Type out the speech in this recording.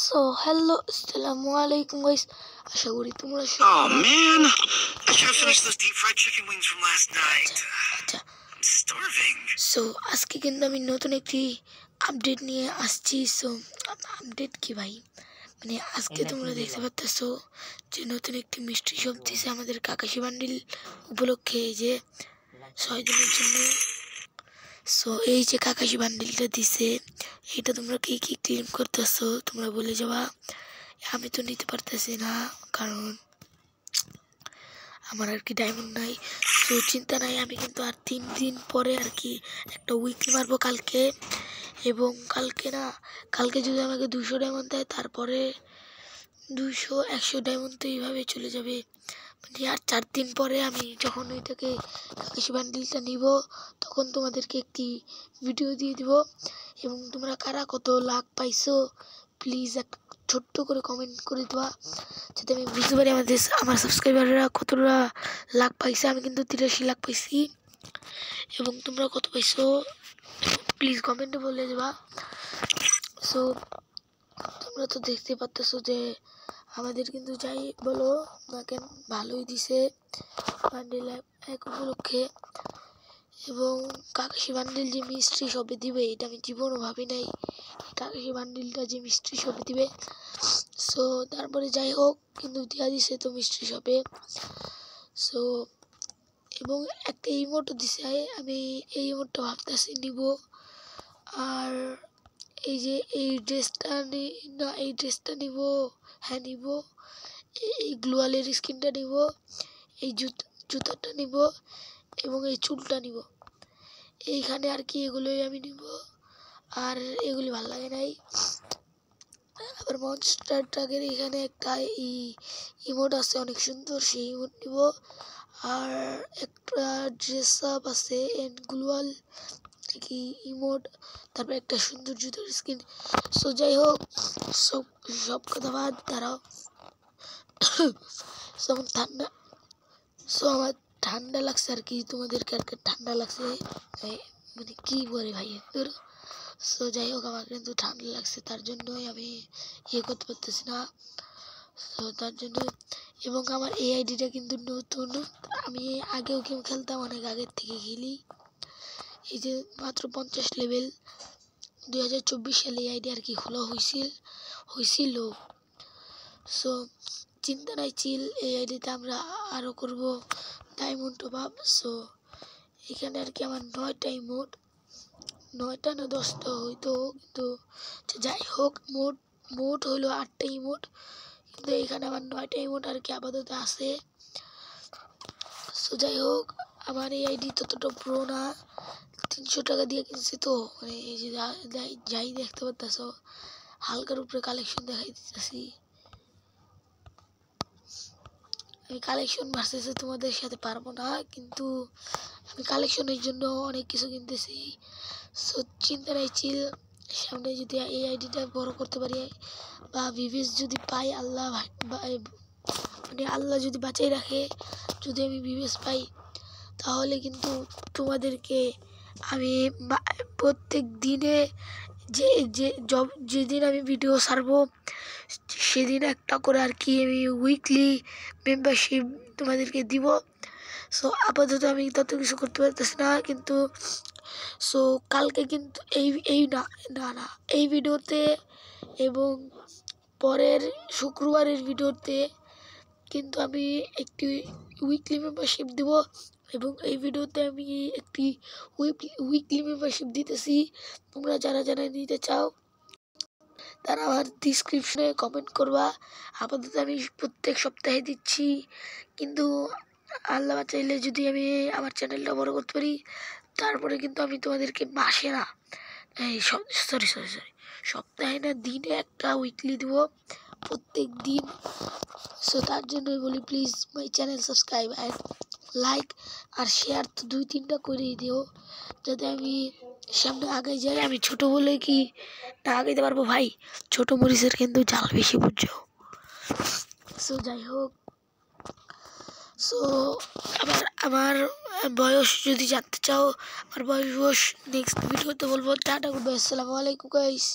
So hello, আসসালামু আলাইকুম guys. আশা করি তোমরা Oh man, I just finished those deep fried chicken wings from last night. আচ্ছা I'm starving. So আজকে কিন্তু আমি নতুন একটি আপডেট নিয়ে আসছি। সো আপডেট কি ভাই, মানে আজকে তোমরা দেখতে পাচ্ছো যে নতুন একটি মিষ্টি শপ দিছে আমাদের কাকাশি বান্ডিল উপলক্ষে, এই যে 6 দিনের জন্য। সো এই যে কাকাশি বান্ডিলটা দিছে, এটা তোমরা কি কি ক্লেম করতেছো তোমরা বলে যাবা। আমি তো নিতে পারতেছি না, কারণ আমার আর কি ডায়মন্ড নাই। তো চিন্তা নাই, আমি কিন্তু আর 3 দিন পরে আর কি একটা উইকলি মারবো কালকে। এবং কালকে যদি আমাকে 200 ডায়মন্ড দেয়, তারপরে 200-100 ডায়মন্ড তো এইভাবে চলে যাবে। মানে আর 4 দিন পরে আমি যখন ওইটাকে কাকাশি বান্ডিলটা নিব, তখন তোমাদেরকে একটি ভিডিও দিয়ে দিব। এবং তোমরা কারা কত লাখ পাইছো প্লিজ একটা ছোট্ট করে কমেন্ট করে দেওয়া, যাতে আমি বুঝতে পারি আমার সাবস্ক্রাইবাররা কতটা লাখ পাইছে। আমি কিন্তু 83 লাখ পাইছি, এবং তোমরা কত পাইছো প্লিজ কমেন্টে বলে দেবা। সো তোমরা তো দেখতে পাচ্ছো যে আমাদের কিন্তু যাই বলো না কেন ভালোই দিছে বান্ডিল এক উপলক্ষে। এবং কাকাশি বান্ডিল যে মিস্ট্রি শপে দিবে, এটা আমি জীবনও ভাবি নাই কাকাশি বান্ডিলটা যে মিস্ট্রি শপে দিবে। সো তারপরে যাই হোক, কিন্তু দেওয়া দিছে তো মিস্ট্রি শপে। সো এবং একটা ইমোটও দিছে, আমি এই ইমোটটা ভাবতেছি নিব। আর এই যে এই ড্রেসটা এই ড্রেসটা নিব, হ্যাঁ নিব। এই গ্লোয়ালের স্কিনটা নিব, এই জুতাটা নিব, এবং এই চুলটা নিব। এইখানে আর কি এগুলোই আমি নিব, আর এগুলি ভালো লাগে নাই। আবার মনস্টার ট্রাকের এখানে একটা ইমোট আছে অনেক সুন্দর, সেই ইমোট নিব। আর একটা ড্রেস আপ আছে এন্ড গ্লোয়াল কি ইমোট, তারপর একটা সুন্দর জুতোর স্কিন। সো যাই হোক, সব কথা বাদ দাঁড়াও। আমার ঠান্ডা লাগছে আর কি, তোমাদেরকে আর কি ঠান্ডা লাগছে, মানে কি বলে ভাই। সো যাই হোক, আমার কিন্তু ঠান্ডা লাগছে, তার জন্যই আমি করতে পারতেছি না। সো তার জন্য, এবং আমার এই আইডিটা কিন্তু নতুন, আমি আগেও গেম খেলতাম, অনেক আগের থেকে খেলি। এই যে মাত্র 50 লেভেল 2024 সালে এই আইডি আর কি খোলা হয়েছিল। সো চিন্তা নাই, চিল, এই আইডিতে আমরা আরও করব ডায়মন্ড টপ আপ। সো এখানে আর কি আমার 9টা ইমোট, 9টা না 10টা হয়তো, কিন্তু যাই হোক মোট হলো 8টা ইমোট, কিন্তু এখানে আমার 9টা ইমোট আর কি আপাতত আছে। সো যাই হোক, আমার এই আইডি ততটা পুরো না, 300 টাকা দিয়ে কিনছি। তো মানে এই যে যাই দেখতে পাচ্ছ, হালকার উপরে কালেকশন দেখাই দিতেছি। আমি কালেকশন ভার্সেসে তোমাদের সাথে পারবো না, কিন্তু আমি কালেকশনের জন্য অনেক কিছু কিনতেছি। সো চিন্তা নাই, চিল। সামনে যদি এই আইডিটা বড় করতে পারি বা ভিভিএস যদি পাই, মানে আল্লাহ যদি বাঁচাই রাখে, যদি আমি ভিভিএস পাই, তাহলে কিন্তু তোমাদেরকে আমি প্রত্যেক দিনে যেদিন আমি ভিডিও ছাড়বো, সেদিন একটা করে আর কি আমি উইকলি মেম্বারশিপ তোমাদেরকে দিব। সো আপাতত আমি তত কিছু করতে পারতেছি না, কিন্তু সো কালকে কিন্তু এই ভিডিওতে এবং পরের শুক্রবারের ভিডিওতে কিন্তু আমি একটি উইকলি মেম্বারশিপ দিব। এবং এই ভিডিওতে আমি একটি উইকলি মেম্বারশিপ দিতেছি। তোমরা যারা নিতে চাও, তারা আমার ডিসক্রিপশনে কমেন্ট করবা। আপাতত আমি প্রত্যেক সপ্তাহে দিচ্ছি, কিন্তু আল্লাহ চাইলে যদি আমি আমার চ্যানেলটা বড় করতে পারি, তারপরে কিন্তু আমি তোমাদেরকে মাসে না, সরি সপ্তাহে না, দিনে একটা উইকলি দিব, প্রত্যেক দিন। সো তার জন্যই বলি, please my channel subscribe and like আর শেয়ার তো 2-3টা করেই দিও, যাতে আমি সামনে আগে যাই। আমি ছোট বলে কি না আগাইতে পারবো ভাই, ছোট মরিচের কিন্তু ঝাল বেশি, বুঝছো। সো যাই হোক, সো আমার বয়স যদি জানতে চাও, আমার বয়স নেক্সট ভিডিওতে বলবো। টাটা, গুড বাই, আসসালামু আলাইকুম গাইস।